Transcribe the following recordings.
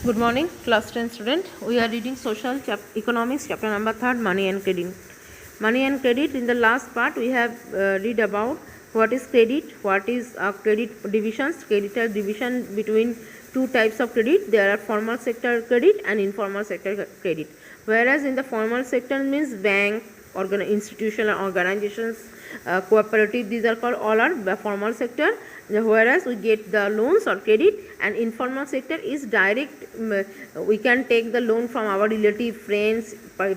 Good morning, class 10 student. We are reading social economics chapter number 3, money and credit. Money and credit. In the last part, we have read about what is credit, what is credit divisions, creditor division between two types of credit. There are formal sector credit and informal sector credit. Whereas in the formal sector means bank, institutional organizations, cooperative, these are called all are formal sector, whereas we get the loans or credit, and informal sector is direct. We can take the loan from our relative, friends,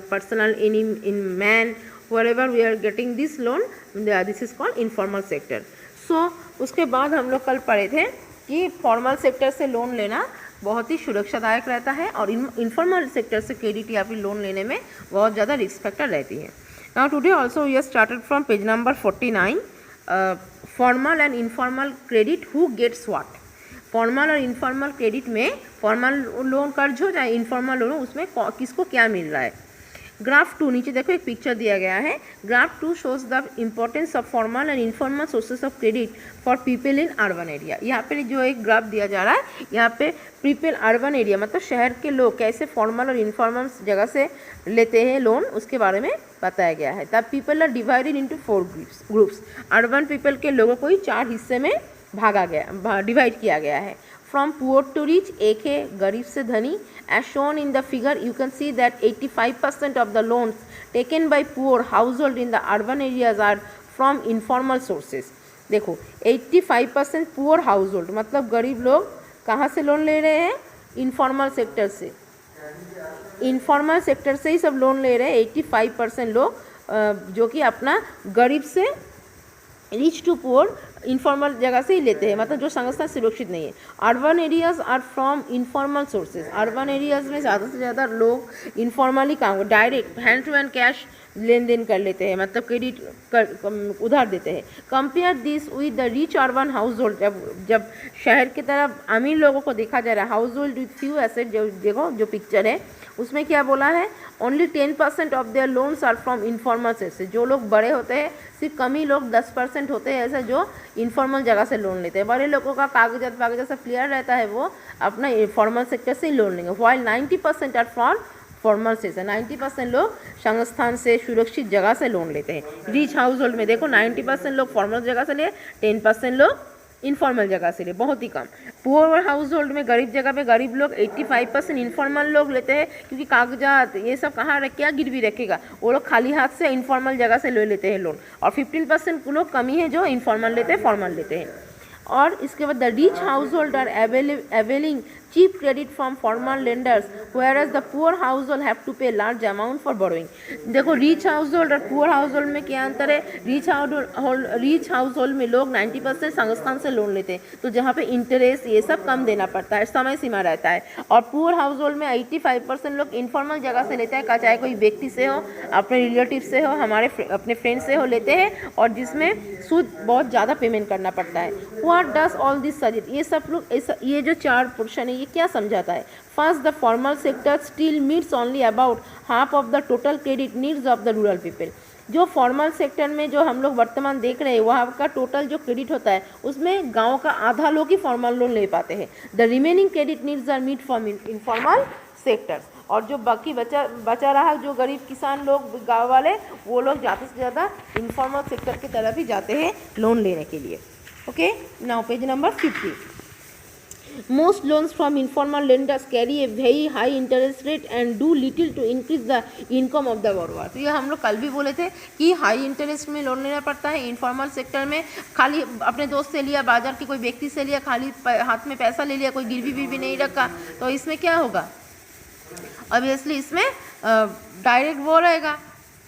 personal, in man, wherever we are getting this loan, this is called informal sector. So उसके बाद हम लोग कल पढ़े थे कि formal sector से loan लेना बहुत ही सुरक्षादायक रहता है और इनफॉर्मल सेक्टर से क्रेडिट या फिर लोन लेने में बहुत ज़्यादा रिस्क फैक्टर रहती है. Now today also we have started from page number 49. Formal and informal credit, who gets what. Formal और इनफॉर्मल क्रेडिट में फॉर्मल लोन कर्ज हो चाहे इनफॉर्मल लोन हो, उसमें किसको क्या मिल रहा है. ग्राफ 2 नीचे देखो एक पिक्चर दिया गया है. Graph 2 shows the importance of formal and informal sources of credit for people in urban area. यहाँ पे जो एक ग्राफ दिया जा रहा है, यहाँ पे पीपल अर्बन एरिया मतलब शहर के लोग कैसे फॉर्मल और इनफॉर्मल जगह से लेते हैं लोन, उसके बारे में बताया गया है. The people are divided into 4 groups. Urban people के लोगों को ही 4 हिस्से में डिवाइड किया गया है. फ्रॉम पुअर टू रिच, एक है गरीब से धनी. As shown in the figure, you can see that 85% of the loans taken by poor household in the urban areas are from informal sources. देखो 85% पुअर हाउसहोल्ड मतलब गरीब लोग कहाँ से लोन ले रहे हैं, इनफॉर्मल सेक्टर से. इनफॉर्मल सेक्टर से ही सब लोन ले रहे हैं 85% लोग, जो कि अपना गरीब से रिच टू पुअर इनफॉर्मल जगह से ही लेते हैं, मतलब जो संस्था सुरक्षित नहीं है. Urban areas are from informal sources. Urban areas में ज़्यादा से ज़्यादा लोग इनफॉर्मली काम direct hand to hand cash लेन देन कर लेते हैं, मतलब क्रेडिट उधार देते हैं. Compare this with the rich urban household. जब शहर की तरफ अमीर लोगों को देखा जा रहा है, household with few asset, जो देखो जो पिक्चर है उसमें क्या बोला है, only 10% of their loans are from informal sources. जो लोग बड़े होते हैं सिर्फ कम ही लोग 10% होते हैं ऐसे जो इनफॉर्मल जगह से लोन लेते हैं. बड़े लोगों का कागजात सब क्लियर रहता है, वो अपना फॉर्मल सेक्टर से ही लोन लेंगे. वाइल 90% आर फ्रॉम फॉर्मल से 90% लोग संस्थान से सुरक्षित जगह से लोन लेते हैं. रिच हाउस होल्ड में देखो 90% लोग फॉर्मल जगह से ले, 10% लोग इनफॉर्मल जगह से ले, बहुत ही कम. पुअर हाउस होल्ड में गरीब जगह पे गरीब लोग 85% इनफॉर्मल लोग लेते हैं, क्योंकि कागजात ये सब कहाँ क्या गिरवी रखेगा, वो लोग खाली हाथ से इनफॉर्मल जगह से ले लेते हैं लोन. और 15% लोग कमी है जो इनफॉर्मल लेते हैं, फॉर्मल लेते हैं. और इसके बाद the rich household are availing cheap credit from formal lenders, whereas the poor household have to pay large amount for borrowing. देखो रिच हाउस होल्ड और पुअर हाउस होल्ड में क्या अंतर है. रिच हाउस होल्ड में लोग 90% संस्थान से लोन लेते हैं, तो जहाँ पे इंटरेस्ट ये सब कम देना पड़ता है, समय सीमा रहता है. और पुअर हाउस होल्ड में 85% लोग इनफॉर्मल जगह से लेते हैं, चाहे कोई व्यक्ति से हो, अपने रिलेटिव से हो, हमारे अपने फ्रेंड से हो, लेते हैं, और जिसमें सूद बहुत ज़्यादा पेमेंट करना पड़ता है. What does all this suggest, ये सब लोग ये जो 4 पोर्शन है ये क्या समझाता है. First, the formal sector still meets only about half of the total credit needs of the rural people. जो फॉर्मल सेक्टर में जो हम लोग वर्तमान देख रहे हैं, वहाँ का टोटल जो क्रेडिट होता है उसमें गांव का आधा लोग ही फॉर्मल लोन ले पाते हैं. The remaining credit needs are meet from informal sectors. और जो बाकी बचा रहा जो गरीब किसान लोग गाँव वाले, वो लोग ज़्यादा से ज़्यादा इनफॉर्मल सेक्टर की तरफ ही जाते हैं लोन लेने के लिए. Okay, now page number 50. Most loans from informal lenders carry a very high interest rate and do little to increase the income of the borrower. तो ये हम लोग कल भी बोले थे कि हाई इंटरेस्ट में लोन लेना पड़ता है. इनफॉर्मल सेक्टर में खाली अपने दोस्त से लिया, बाजार के कोई व्यक्ति से लिया, खाली हाथ में पैसा ले लिया, कोई गिरवी भी नहीं रखा, तो इसमें क्या होगा, ऑब्वियसली इसमें डायरेक्ट वो रहेगा,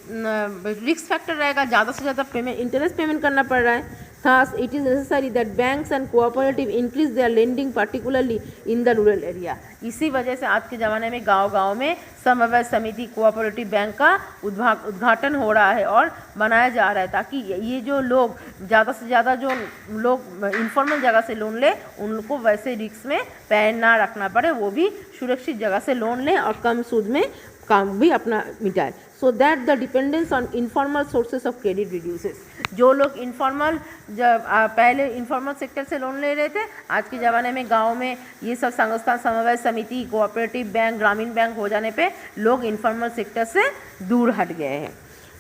रिस्क फैक्टर रहेगा, ज़्यादा से ज़्यादा पेमेंट इंटरेस्ट पेमेंट करना पड़ रहा है. Thus, it is necessary that banks and cooperative increase their lending, particularly in the rural area. इसी वजह से आज के ज़माने में गांव-गांव में समन्वय समिति, कोऑपरेटिव बैंक का उद्घाटन हो रहा है और बनाया जा रहा है, ताकि ये जो लोग ज़्यादा से ज़्यादा जो लोग इनफॉर्मल जगह से लोन ले, उनको वैसे रिस्क में पैर ना रखना पड़े, वो भी सुरक्षित जगह से लोन लें और कम सूद में काम भी अपना मिटाए. So that the dependence on informal sources of credit reduces. जो लोग इनफॉर्मल जब पहले इनफॉर्मल सेक्टर से लोन ले रहे थे, आज के ज़माने में गांव में ये सब संस्था, समवाय समिति, कोऑपरेटिव बैंक, ग्रामीण बैंक हो जाने पे लोग इनफॉर्मल सेक्टर से दूर हट गए हैं।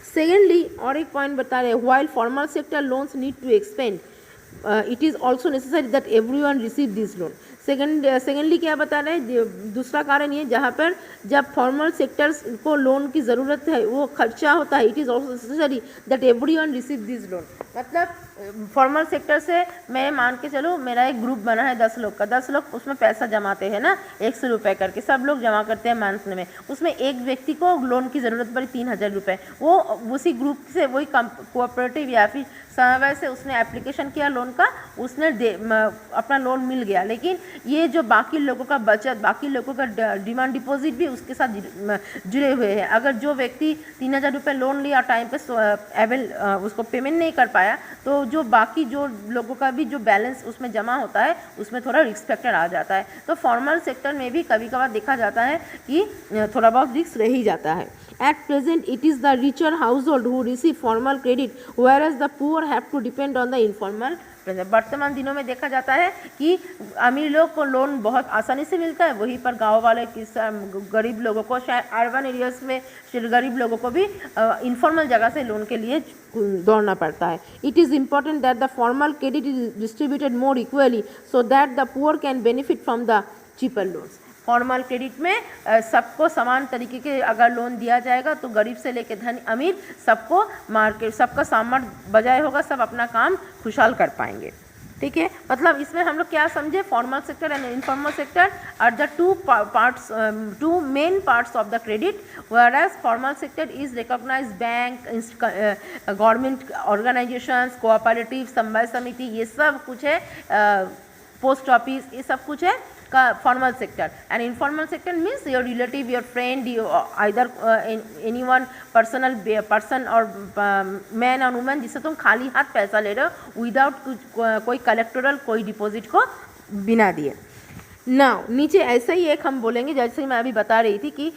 सेकेंडली और एक पॉइंट बता रहे हैं, while formal sector loans need to expand it is also necessary that everyone receive this loan. Secondly क्या बता रहे हैं, दूसरा कारण ये, जहाँ पर जब फॉर्मल सेक्टर्स को लोन की ज़रूरत है, वो खर्चा होता है, it is also necessary that everyone receive this loan. मतलब फॉर्मल सेक्टर से मैं मान के चलो मेरा एक ग्रुप बना है 10 लोग का, 10 लोग उसमें पैसा जमाते हैं ना, 100 रुपये करके सब लोग जमा करते हैं मंथ में, उसमें एक व्यक्ति को लोन की ज़रूरत पड़ी 3000 रुपये, वो उसी ग्रुप से वही कोऑपरेटिव या फिर समवाय से उसने एप्लीकेशन किया लोन का, उसने अपना लोन मिल गया। लेकिन ये जो बाकी लोगों का बचत, बाकी लोगों का डिमांड डिपॉजिट भी उसके साथ जुड़े हुए हैं। अगर जो व्यक्ति 3000 रुपये लोन लिया टाइम पे उसको पेमेंट नहीं कर पाया, तो जो बाकी जो लोगों का भी जो बैलेंस उसमें जमा होता है, उसमें थोड़ा रिस्क फैक्टर आ जाता है। तो फॉर्मल सेक्टर में भी कभी कभार देखा जाता है कि थोड़ा बहुत रिस्क रह ही जाता है। At present, it is the richer household who receive formal credit, whereas the poor have to depend on the informal credit. वर्तमान दिनों में देखा जाता है कि अमीर लोग को लोन बहुत आसानी से मिलता है, वहीं पर गांव वाले गरीब लोगों को, शायद अर्बन एरियाज में गरीब लोगों को भी इनफॉर्मल जगह से लोन के लिए दौड़ना पड़ता है। It is important that the formal credit is distributed more equally so that the poor can benefit from the cheaper loans. Formal credit में सबको समान तरीके के अगर लोन दिया जाएगा तो गरीब से लेकर धनी अमीर सबको मार्केट, सबका सामर्थ्य बजाय होगा, सब अपना काम खुशहाल कर पाएंगे। ठीक है, मतलब इसमें हम लोग क्या समझे, formal sector and informal sector are the two main parts of the credit, whereas formal sector is recognised bank, government organisations, cooperative, समवाय समिति, ये सब कुछ है, पोस्ट ऑफिस, ये सब कुछ है का formal sector. And informal sector means your relative, your friend, either any one person और मैन और वुमेन, जिससे तुम खाली हाथ पैसा ले रहे हो विदाउट कोई कलेक्टोरल, कोई डिपॉजिट को बिना दिए। ना नीचे ऐसा ही एक हम बोलेंगे, जैसे मैं अभी बता रही थी कि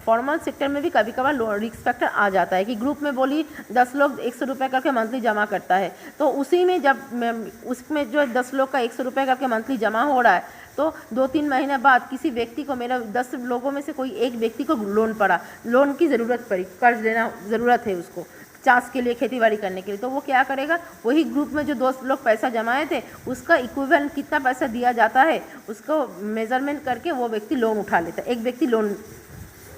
फॉर्मल सेक्टर में भी कभी कभार रिस्क फैक्टर आ जाता है कि ग्रुप में बोली 10 लोग 100 रुपये करके मंथली जमा करता है, तो उसी में जब उसमें जो 10 लोग का 100 रुपये करके मंथली जमा हो रहा है, तो 2-3 महीने बाद किसी व्यक्ति को, मेरा 10 लोगों में से कोई एक व्यक्ति को लोन पड़ा, लोन की ज़रूरत पड़ी, कर्ज लेना ज़रूरत है उसको चाष के लिए, खेतीबाड़ी करने के लिए, तो वो क्या करेगा, वही ग्रुप में जो 2 लोग पैसा जमाए थे उसका इक्विवेलेंट कितना पैसा दिया जाता है उसको मेजरमेंट करके वो व्यक्ति लोन उठा लेता है, एक व्यक्ति लोन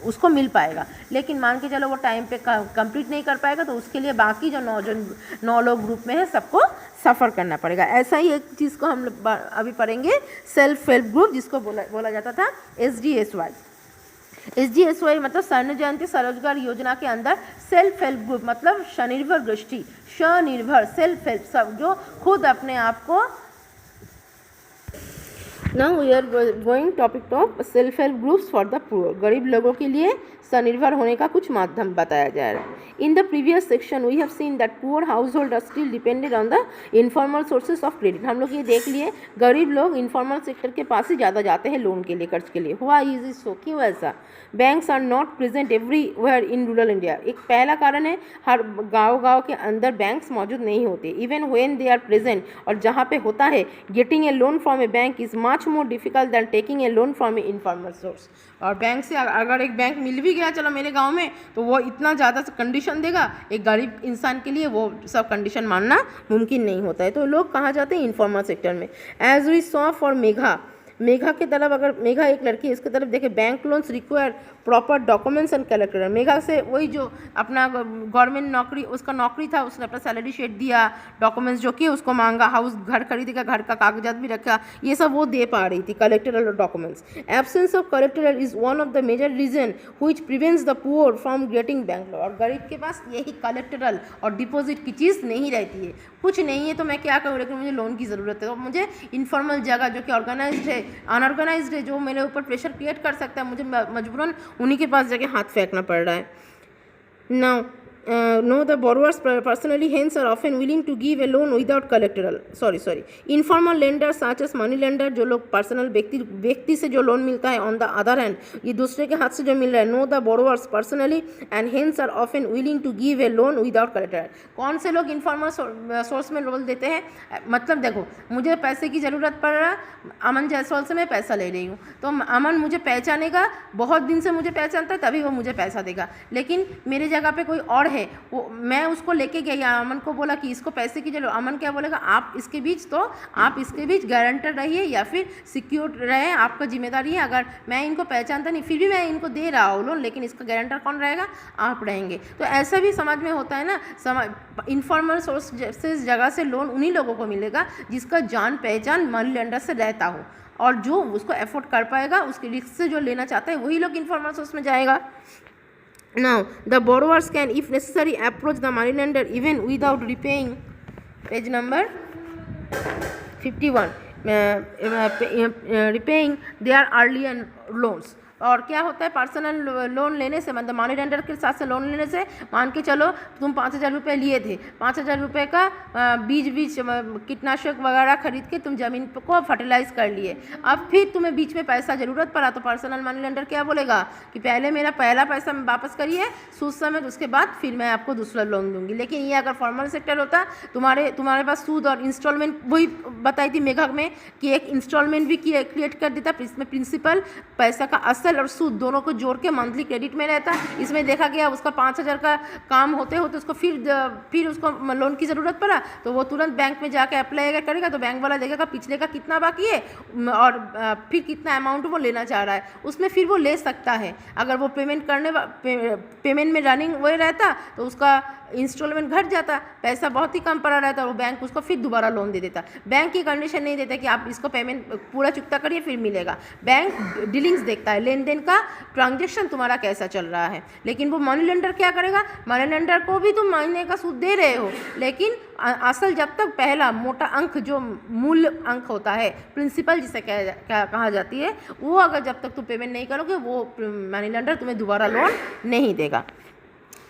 उसको मिल पाएगा। लेकिन मान के चलो वो टाइम पे कंप्लीट नहीं कर पाएगा, तो उसके लिए बाकी जो 9 लोग ग्रुप में है सबको सफ़र करना पड़ेगा। ऐसा ही एक चीज़ को हम अभी पढ़ेंगे, सेल्फ हेल्प ग्रुप, जिसको बोला जाता था SGSY। SGSY मतलब स्वर्ण जयंती स्वरोजगार योजना के अंदर सेल्फ हेल्प ग्रुप मतलब स्वनिर्भर गोष्ठी, स्वनिर्भर सेल्फ हेल्प, सब जो खुद अपने आप को। Now we are going topic of self help groups for the poor, गरीब लोगों के लिए स्वनिर्भर होने का कुछ माध्यम बताया जा रहा है। In the previous section we have seen that poor household are still depended on the informal sources of credit. हम लोग ये देख लिए गरीब लोग इनफॉर्मल सेक्टर के पास ही ज़्यादा जाते हैं लोन के लिए, कर्ज के लिए। हुआ इज सो, क्यों ऐसा? Banks are not present everywhere in rural India. एक पहला कारण है, हर गाँव के अंदर बैंक्स मौजूद नहीं होते। Even when they are present, और जहाँ पे होता है, getting a loan from a bank is much more difficult than taking a loan from a informal source. और बैंक से अगर एक बैंक मिल भी गया चलो मेरे गांव में, तो वो इतना ज़्यादा कंडीशन देगा, एक गरीब इंसान के लिए वो सब कंडीशन मानना मुमकिन नहीं होता है। तो लोग कहाँ जाते हैं? इनफॉर्मल सेक्टर में। As we saw for Megha के तरफ, अगर मेघा एक लड़की है, इसके तरफ देखे, bank loans require proper documents and collector. Megha से वही जो अपना गवर्नमेंट नौकरी, उसका नौकरी था, उसने अपना सैलरी शीट दिया, डॉक्यूमेंट्स जो कि उसको मांगा, हाउस घर खरीदेगा, घर का कागजात भी रखा, ये सब वो दे पा रही थी, collateral documents. Absence of collateral is one of the major reason which prevents the poor from getting bank loan. और गरीब के पास यही कलेक्टरल और डिपॉजिट की चीज़ नहीं रहती है, कुछ नहीं है तो मैं क्या करूँ, लेकिन मुझे लोन की ज़रूरत है, तो मुझे इनफॉर्मल जगह जो कि ऑर्गेनाइज्ड है, अनऑर्गेनाइज्ड है, जो मेरे ऊपर प्रेशर क्रिएट कर सकता है, मुझे मजबूरन उन्हीं के पास जाके हाथ फेंकना पड़ रहा है। Now No, the borrowers personally hence are often willing to give a loan without collateral. Sorry. Informal lenders such as money lender, जो लोग पर्सनल व्यक्ति से जो लोन मिलता है, ऑन द अदर हैंड ये दूसरे के हाथ से जो मिल रहा है, know the borrowers personally and hence are often willing to give a loan without collector. कौन से लोग इनफॉर्मल सोर्स में लोन देते हैं? मतलब देखो, मुझे पैसे की ज़रूरत पड़ रहा है, अमन जायसवाल से मैं पैसा ले रही हूँ, तो अमन मुझे पहचानेगा, बहुत दिन से मुझे पहचानता है, तभी वो मुझे पैसा देगा। लेकिन मेरे जगह पे कोई और है, वो मैं उसको लेके गया, अमन को बोला कि इसको पैसे की जरूरत, अमन क्या बोलेगा, आप इसके बीच गारंटर रहिए या फिर सिक्योर रहे, आपका जिम्मेदारी है। अगर मैं इनको पहचानता नहीं फिर भी मैं इनको दे रहा हूँ लोन, लेकिन इसका गारंटर कौन रहेगा? आप रहेंगे। तो ऐसा भी समाज में होता है ना, इनफॉर्मल सोर्स से जगह से लोन उन्हीं लोगों को मिलेगा जिसका जान पहचान मनी लेंडर से रहता हो, और जो उसको एफोर्ड कर पाएगा, उसके रिस्क से जो लेना चाहता है वही लोग इनफॉर्मल सोर्स में जाएगा। Now, the borrowers can, if necessary, approach the money lender even without repaying. Page number 51. Repaying their earlier loans. और क्या होता है, पर्सनल लोन लेने से, मतलब मनी लेंडर के साथ से लोन लेने से, मान के चलो तुम 5,000 रुपये लिए थे, 5,000 रुपये का बीज कीटनाशक वगैरह खरीद के तुम ज़मीन को फर्टिलाइज कर लिए। अब फिर तुम्हें बीच में पैसा ज़रूरत पड़ा, तो पर्सनल मनी लेंडर क्या बोलेगा कि पहले मेरा पहला पैसा वापस करिए सूद समेत, उसके बाद फिर मैं आपको दूसरा लोन दूंगी। लेकिन ये अगर फॉर्मल सेक्टर होता, तुम्हारे पास सूद और इंस्टॉलमेंट, वही बताई थी मेघक में कि एक इंस्टॉलमेंट भी क्रिएट कर देता, इसमें प्रिंसिपल, पैसा का असल और सूद दोनों को जोड़ के मंथली क्रेडिट में रहता। इसमें देखा गया उसका 5,000 का काम होते होते उसको फिर उसको लोन की ज़रूरत पड़ा, तो वो तुरंत बैंक में जाके अप्लाई अगर करेगा तो बैंक वाला देखेगा पिछले का कितना बाकी है और फिर कितना अमाउंट वो लेना चाह रहा है, उसमें फिर वो ले सकता है। अगर वो पेमेंट में रनिंग वही रहता तो उसका इंस्टॉलमेंट घट जाता, पैसा बहुत ही कम पड़ा रहता, और वो बैंक उसको फिर दोबारा लोन दे देता। बैंक की कंडीशन नहीं देता कि आप इसको पेमेंट पूरा चुकता करिए फिर मिलेगा। बैंक डीलिंग्स देखता है, लेन देन का ट्रांजेक्शन तुम्हारा कैसा चल रहा है। लेकिन वो मनी लेंडर क्या करेगा, मनी लेंडर को भी तुम महीने का सूद दे रहे हो, लेकिन असल जब तक पहला मोटा अंक जो मूल अंक होता है, प्रिंसिपल जिसे कहा जाती है, वो अगर जब तक तुम पेमेंट नहीं करोगे वो मनी लेंडर तुम्हें दोबारा लोन नहीं देगा।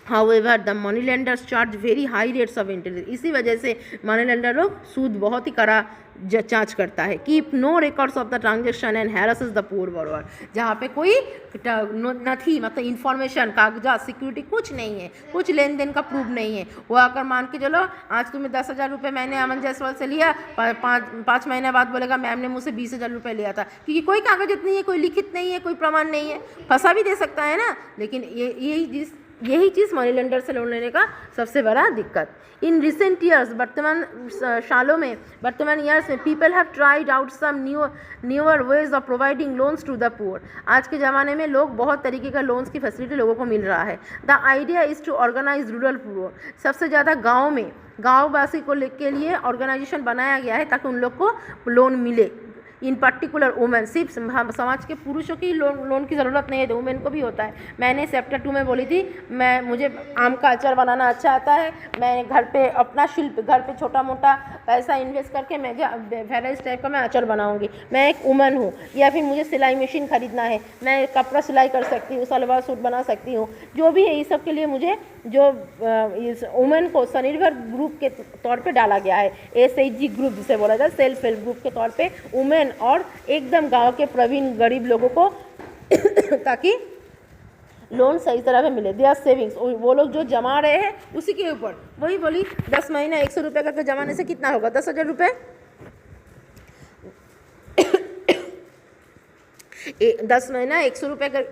However, the money lenders charge very high rates of interest. इसी वजह से मनी लेंडर लोग सूद बहुत ही कड़ा चार्ज करता है। Keep no records of the transaction and harasses the poor borrower. जहाँ पे कोई नथी, मतलब इंफॉर्मेशन, कागजात, सिक्योरिटी कुछ नहीं है, कुछ लेन देन का प्रूफ नहीं है। वो अगर मान के चलो आज तुम्हें 10,000 रुपये मैंने अमन जायसवाल से लिया, 5 महीने बाद बोलेगा मैम ने मुझसे 20,000 रुपये लिया था, क्योंकि कोई कागजात नहीं है, कोई लिखित नहीं है, कोई प्रमाण नहीं है। फंसा भी दे सकता है ना, लेकिन यही चीज़ मनी लेंडर से लोन लेने का सबसे बड़ा दिक्कत। इन रिसेंट ईयर्स, वर्तमान ईयर्स में people have tried out some newer ways of providing loans to the poor. आज के ज़माने में लोग बहुत तरीके का लोन्स की फैसिलिटी लोगों को मिल रहा है। The idea is to organise rural poor. सबसे ज़्यादा गाँववासी के लिए ऑर्गेनाइजेशन बनाया गया है ताकि उन लोग को लोन मिले। इन पर्टिकुलर वुमेन, सिर्फ समाज के पुरुषों की लोन की ज़रूरत नहीं है, तो वुमेन को भी होता है। मैंने चैप्टर 2 में बोली थी, मुझे आम का अचार बनाना अच्छा आता है, मैं घर पे अपना शिल्प, घर पे छोटा मोटा पैसा इन्वेस्ट करके मैं वेराइज टाइप का मैं अचार बनाऊंगी। मैं एक वुमेन हूँ, या फिर मुझे सिलाई मशीन खरीदना है, मैं कपड़ा सिलाई कर सकती हूँ, सलवार सूट बना सकती हूँ, जो भी है, इस सब के लिए मुझे जो इस वुमेन को स्वनिर्भर ग्रुप के तौर पे डाला गया है। SHG ग्रुप जिसे बोला जाए, सेल्फ हेल्प ग्रुप के तौर पे वुमेन और एकदम गांव के प्रवीण गरीब लोगों को ताकि लोन सही तरह से मिले। देयर सेविंग्स, वो लोग जो जमा रहे हैं उसी के ऊपर, वही बोली 10 महीना 100 रुपये करके जमाने से कितना होगा, 10,000 रुपये। 10 महीना 100 रुपये कर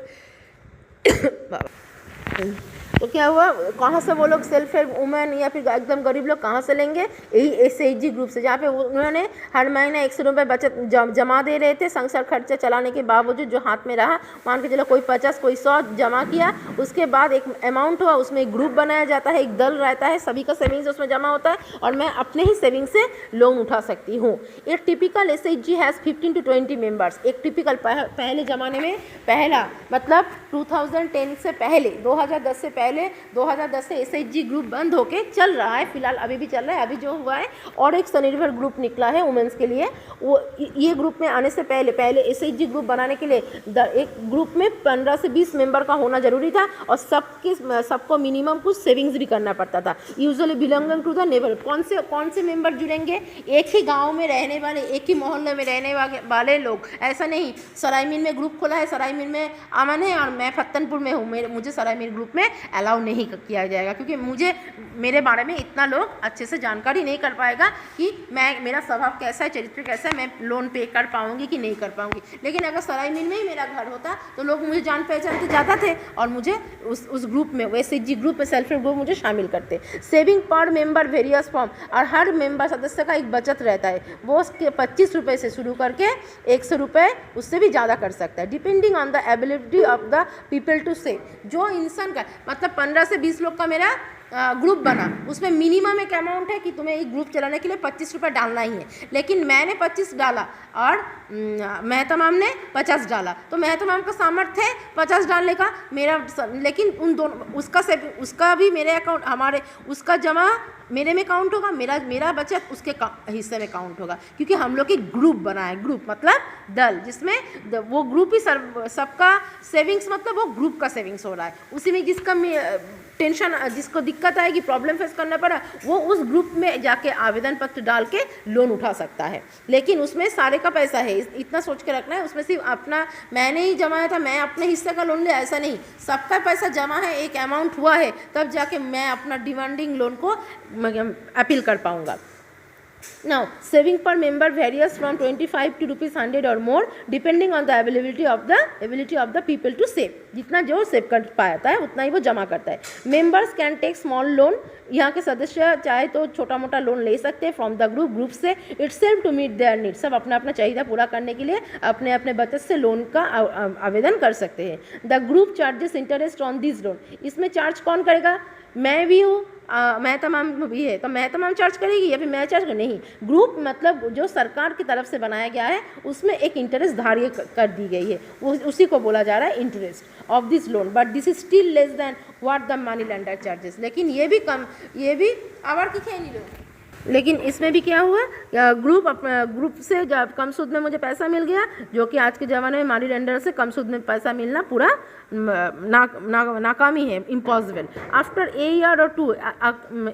तो क्या हुआ, कहाँ से वो लोग सेल्फ हेल्प वुमेन या फिर एकदम गरीब लोग कहाँ से लेंगे, यही SHG ग्रुप से, जहाँ पे उन्होंने हर महीने 100 रुपये बचत जमा दे रहे थे। संसार खर्चा चलाने के बावजूद जो हाथ में रहा, मान के चलो कोई 50 कोई 100 जमा किया, उसके बाद एक अमाउंट हुआ, उसमें एक ग्रुप बनाया जाता है, एक दल रहता है, सभी का सेविंग्स उसमें जमा होता है और मैं अपने ही सेविंग से लोन उठा सकती हूँ। एक typical SHG has 15 to 20 members. एक टिपिकल पहले ज़माने में, पहला मतलब 2010 से पहले, 2010 से पहले पहले 2010 से SHG ग्रुप बंद होके चल रहा है, फिलहाल अभी भी चल रहा है। अभी जो हुआ है और एक स्वनिर्भर ग्रुप निकला है वुमेंस के लिए, वो ये ग्रुप में आने से पहले SHG ग्रुप बनाने के लिए एक ग्रुप में 15 से 20 मेंबर का होना जरूरी था और सबको मिनिमम कुछ सेविंग्स भी करना पड़ता था। Usually belonging to the neighbour, कौन से मेंबर जुड़ेंगे, एक ही गांव में रहने वाले, एक ही मोहल्ले में रहने वाले लोग। ऐसा नहीं सरायमीन में ग्रुप खोला है, सरायमीन में अमन है और मैं फत्तनपुर में हूँ, मुझे सरायमीन ग्रुप में अलाउ नहीं किया जाएगा, क्योंकि मेरे बारे में इतना लोग अच्छे से जानकारी नहीं कर पाएगा कि मेरा स्वभाव कैसा है, चरित्र कैसा है, मैं लोन पे कर पाऊंगी कि नहीं कर पाऊंगी। लेकिन अगर सरायमीन में ही मेरा घर होता तो लोग मुझे जान पहचानते जाता थे और मुझे उस ग्रुप में, SHG ग्रुप में, सेल्फ हेल्प ग्रुप मुझे शामिल करते। सेविंग पर मेंबर वेरियस फॉर्म, और हर मेंबर सदस्य का एक बचत रहता है, वो उसके 25 रुपये से शुरू करके 100 रुपये उससे भी ज़्यादा कर सकता है, depending on the ability of the people to save. जो इंसान का मतलब 15 से 20 लोग का मेरा ग्रुप बना, उसमें मिनिमम एक अमाउंट है कि तुम्हें एक ग्रुप चलाने के लिए 25 रुपये डालना ही है। लेकिन मैंने 25 डाला और महतमाम ने 50 डाला, तो महतमाम का सामर्थ्य है 50 डालने का, लेकिन उन दोनों उसका भी मेरे अकाउंट, हमारे उसका जमा मेरे में काउंट होगा, मेरा बचत उसके हिस्से में काउंट होगा, क्योंकि हम लोग एक ग्रुप बना है। ग्रुप मतलब दल, जिसमें वो ग्रुप ही सबका सेविंग्स, मतलब वो ग्रुप का सेविंग्स हो रहा है। उसी में जिसका टेंशन, जिसको दिक्कत आएगी, प्रॉब्लम फेस करना पड़ा, वो उस ग्रुप में जाके आवेदन पत्र डाल के लोन उठा सकता है। लेकिन उसमें सारे का पैसा है, इतना सोच के रखना है, उसमें सिर्फ अपना मैंने ही जमाया था, मैं अपने हिस्से का लोन लिया, ऐसा नहीं, सबका पैसा जमा है, एक अमाउंट हुआ है, तब जाके मैं अपना डिमांडिंग लोन को अपील कर पाऊंगा। Now, saving per member varies from 25 to ₹100 or more, depending on the ability of the people to save. जितना जो सेव कर पाता है उतना ही वो जमा करता है। Members can take small loan, यहाँ के सदस्य चाहे तो छोटा मोटा लोन ले सकते हैं फ्रॉम द ग्रुप से itself to meet their needs। सब अपना अपना चाहिए पूरा करने के लिए अपने अपने बचत से लोन का आवेदन कर सकते हैं। The group charges interest on this loan, इसमें चार्ज कौन करेगा, मैं भी हूँ, महतमाम भी है, तो महतमाम चार्ज करेगी या फिर मैं चार्ज कर, नहीं, ग्रुप मतलब जो सरकार की तरफ से बनाया गया है उसमें एक इंटरेस्ट धार्य कर दी गई है, उसी को बोला जा रहा है interest of this loan, but this is still less than what the money lender charges. लेकिन ये भी कम, ये भी आवर की खेल लो। लेकिन इसमें भी क्या हुआ, ग्रुप से जब कम सूद में मुझे पैसा मिल गया, जो कि आज के ज़माने में मनी लेंडर से कम सूद में पैसा मिलना पूरा नाकामी है, इम्पॉसिबल। आफ्टर ए ईयर और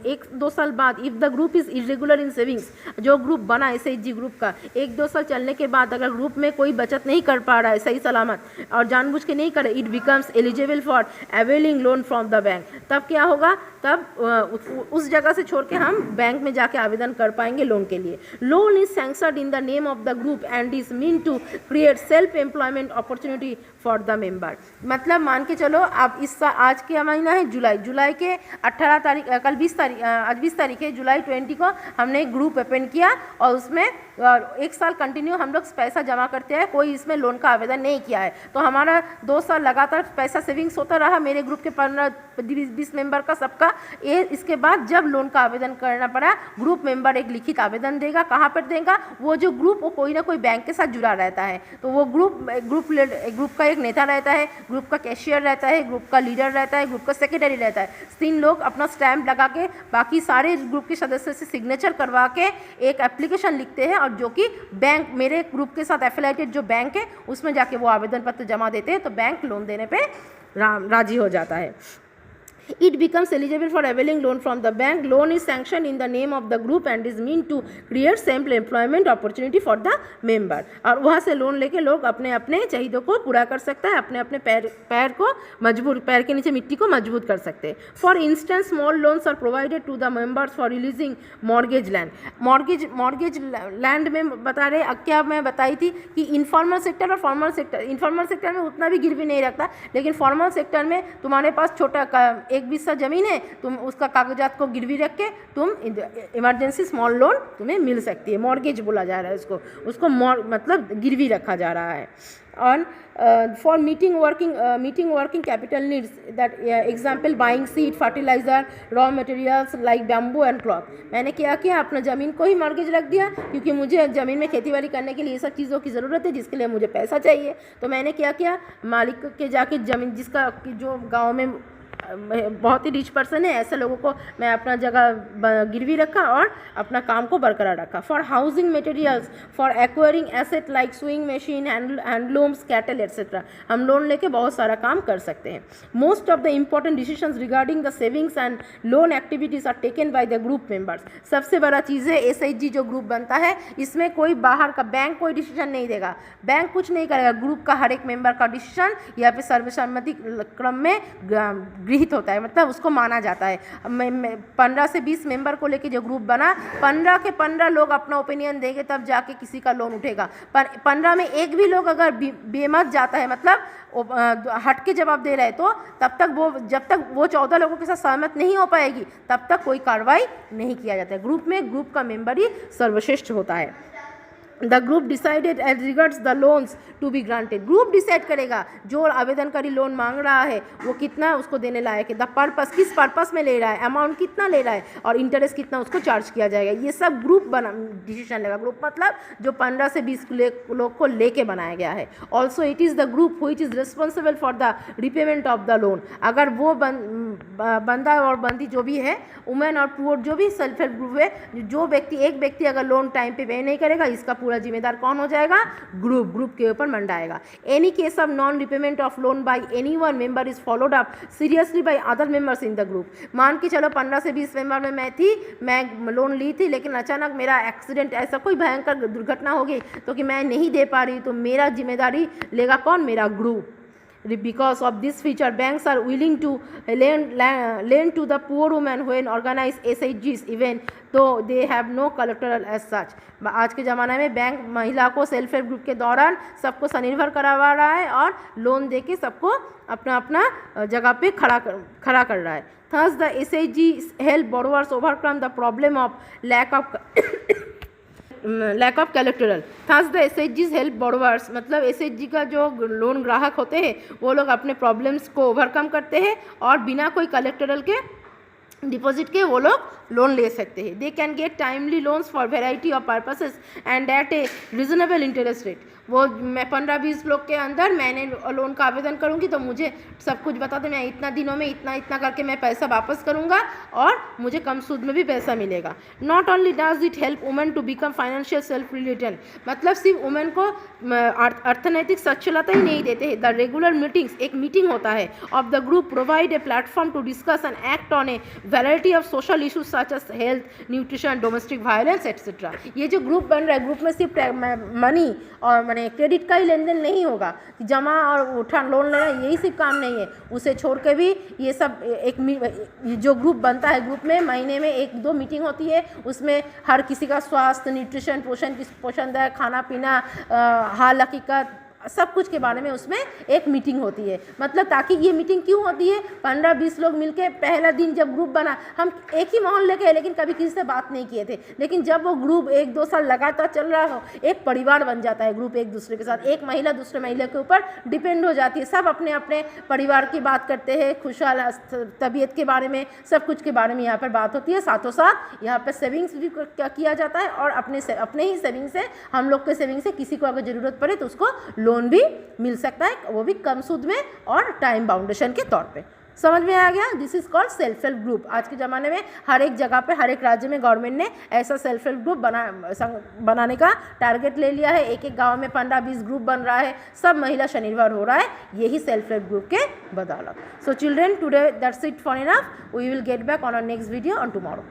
1-2 साल बाद, if the group is irregular in savings, जो ग्रुप बना SHG ग्रुप का 1-2 साल चलने के बाद अगर ग्रुप में कोई बचत नहीं कर पा रहा है सही सलामत और जानबूझ के नहीं करे, it becomes eligible for availing loan from the bank. तब क्या होगा, तब उस जगह से छोड़ के हम बैंक में जाके आवेदन कर पाएंगे लोन के लिए। Loan is sanctioned in the name of the group and is mean to create self employment opportunity for the member. मतलब मान के चलो आप आज के महीना है जुलाई के 18 तारीख, कल 20 तारीख, आज 20 तारीख है, जुलाई 20 को हमने एक ग्रुप ओपन किया और उसमें 1 साल कंटिन्यू हम लोग पैसा जमा करते हैं, कोई इसमें लोन का आवेदन नहीं किया है, तो हमारा 2 साल लगातार पैसा सेविंग्स होता रहा, मेरे ग्रुप के 15-20 मेंबर का सबका। इसके बाद जब लोन का आवेदन करना पड़ा, ग्रुप मेंबर एक लिखित आवेदन देगा, कहाँ पर देगा, वो जो ग्रुप वो कोई ना कोई बैंक के साथ जुड़ा रहता है, तो वो ग्रुप का एक नेता रहता है, ग्रुप का कैशियर रहता है, ग्रुप का लीडर रहता है, ग्रुप का सेक्रेटरी रहता है। 3 लोग अपना स्टैम्प लगा के बाकी सारे ग्रुप के सदस्य से सिग्नेचर करवा के एक एप्लीकेशन लिखते हैं, और जो कि बैंक, मेरे ग्रुप के साथ एफिलिएटेड जो बैंक है उसमें जाके वो आवेदन पत्र जमा देते हैं, तो बैंक लोन देने पे राजी हो जाता है। It becomes eligible for availing loan from the bank. Loan is sanctioned in the name of the group and is meant to create simple employment opportunity for the member. और वहाँ से loan लेके लोग अपने अपने चाहिए को पूरा कर सकता है, अपने अपने पैर को मजबूत, पैर के नीचे मिट्टी को मजबूत कर सकते हैं। For instance, small loans are provided to the members for releasing mortgage land. Mortgage land में बता रहे, क्या मैं बताई थी कि इनफॉर्मल सेक्टर और फॉर्मल सेक्टर, इनफॉर्मल सेक्टर में उतना भी गिरवी नहीं रखता, लेकिन फॉर्मल सेक्टर में तुम्हारे पास छोटा 1 बिस्सा जमीन है, तुम उसका कागजात को गिरवी रख के तुम इमरजेंसी स्मॉल लोन तुम्हें मिल सकती है, मॉर्गेज बोला जा रहा है उसको मतलब गिरवी रखा जा रहा है। और for meeting working capital needs, that example buying seed, fertiliser, raw materials like bamboo and cloth. मैंने क्या किया, अपना ज़मीन को ही मॉर्गेज रख दिया, क्योंकि मुझे ज़मीन में खेतीबाड़ी करने के लिए ये सब चीज़ों की ज़रूरत है, जिसके लिए मुझे पैसा चाहिए। तो मैंने क्या किया, मालिक के जाके ज़मीन, जिसका जो गाँव में बहुत ही रिच पर्सन है, ऐसे लोगों को मैं अपना जगह गिरवी रखा और अपना काम को बरकरार रखा। For housing materials, for acquiring asset like sewing machine, handlooms, cattle etcetera, हम लोन लेके बहुत सारा काम कर सकते हैं। Most of the important decisions regarding the savings and loan activities are taken by the group members. सबसे बड़ा चीज़ है SHG जो ग्रुप बनता है, इसमें कोई बाहर का बैंक कोई डिसीजन नहीं देगा, बैंक कुछ नहीं करेगा, ग्रुप का हर एक मेंबर का डिसीजन या फिर सर्वसम्मति क्रम में गृहीत होता है, मतलब उसको माना जाता है। 15 से 20 मेंबर को लेके जो ग्रुप बना, 15 के 15 लोग अपना ओपिनियन देंगे तब जाके किसी का लोन उठेगा। पर 15 में एक भी लोग अगर बेमत जाता है, मतलब हट के जवाब दे रहे हैं, तो तब तक जब तक वो 14 लोगों के साथ सहमत नहीं हो पाएगी तब तक कोई कार्रवाई नहीं किया जाता है। ग्रुप में ग्रुप का मेंबर ही सर्वश्रेष्ठ होता है। The group decided as regards the loans to be granted, group decide करेगा जो आवेदनकारी लोन मांग रहा है वो कितना उसको देने लायक है, द पर्पस किस पर्पस में ले रहा है, अमाउंट कितना ले रहा है और इंटरेस्ट कितना उसको चार्ज किया जाएगा, ये सब ग्रुप डिसीजन लेगा। ग्रुप मतलब जो 15 से 20 लोग को लेके बनाया गया है। Also it is the group which is responsible for the repayment of the loan. अगर वो बंदा और बंदी जो भी है, वुमेन और पुअर जो भी सेल्फ हेल्प ग्रुप है, जो व्यक्ति एक व्यक्ति अगर लोन टाइम पे पे नहीं करेगा, इसका पूरा जिम्मेदार कौन हो जाएगा, ग्रुप के ऊपर मंडाएगा। Any case of non repayment of loan by any one member is followed up seriously by other members in the group. मान के चलो 15 से 20 मेंबर में मैं लोन ली थी, लेकिन अचानक मेरा एक्सीडेंट, ऐसा कोई भयंकर दुर्घटना हो गई तो कि मैं नहीं दे पा रही, तो मेरा जिम्मेदारी लेगा कौन, मेरा group. Because of this feature, banks are willing to lend to the poor women when organize SHGs even though they have no collateral as such। आज के ज़माने में बैंक महिला को सेल्फ हेल्प ग्रुप के दौरान सबको स्वनिर्भर करवा रहा है और लोन देके सबको अपना अपना जगह पे खड़ा कर रहा है। Thus the SHGs help borrowers overcome the problem of lack of collateral. Thus the SHGs help borrowers, मतलब SHG का जो लोन ग्राहक होते हैं वो लोग अपने प्रॉब्लम्स को ओवरकम करते हैं और बिना कोई कलेक्टरल के डिपॉजिट के वो लोग लोन ले सकते हैं। They can get timely loans for variety of purposes and at a reasonable interest rate. वो मैं 15-20 लोग के अंदर मैंने लोन का आवेदन करूंगी तो मुझे सब कुछ बता दें, मैं इतना दिनों में इतना करके मैं पैसा वापस करूंगा और मुझे कम सूद में भी पैसा मिलेगा। Not only does it help women to become financial self related, मतलब सिर्फ वुमेन को अर्थनैतिक सच्चलता ही नहीं देते हैं। द रेगुलर मीटिंग्स, एक मीटिंग होता है of the group provide a platform to discuss and act on a variety of social issues such as health, nutrition, domestic violence etcetera. ये जो ग्रुप बन रहा है, ग्रुप में सिर्फ मनी और मैंने क्रेडिट का ही लेन देन नहीं होगा, जमा और उठा लोन लेना यही सिर्फ काम नहीं है, उसे छोड़ के भी ये सब एक जो ग्रुप बनता है, ग्रुप में महीने में 1-2 मीटिंग होती है, उसमें हर किसी का स्वास्थ्य, न्यूट्रिशन, पोषणदायक खाना पीना, हाल हकीकत, सब कुछ के बारे में उसमें एक मीटिंग होती है। मतलब ताकि ये मीटिंग क्यों होती है, 15-20 लोग मिलके पहला दिन जब ग्रुप बना, हम एक ही मोहल्ले के लेकिन कभी किसी से बात नहीं किए थे, लेकिन जब वो ग्रुप 1-2 साल लगातार चल रहा हो, एक परिवार बन जाता है ग्रुप एक दूसरे के साथ। एक महिला दूसरे महिला के ऊपर डिपेंड हो जाती है, सब अपने अपने परिवार की बात करते हैं, खुशहाल तबीयत के बारे में, सब कुछ के बारे में यहाँ पर बात होती है। साथों साथ यहाँ पर सेविंग्स भी किया जाता है और अपने ही सेविंग से, हम लोग के सेविंग से किसी को अगर ज़रूरत पड़े तो उसको लोन भी मिल सकता है, वो भी कम सूद में और टाइम बाउंडेशन के तौर पे। समझ में आ गया? This is called self help group. आज के ज़माने में हर एक जगह पे, हर एक राज्य में गवर्नमेंट ने ऐसा सेल्फ हेल्प ग्रुप बनाने का टारगेट ले लिया है। एक गांव में 15-20 ग्रुप बन रहा है, सब महिला स्वनिर्भर हो रहा है, यही सेल्फ हेल्प ग्रुप के बदौलत। So children, today that's it for enough. We will get back on our next video on tomorrow.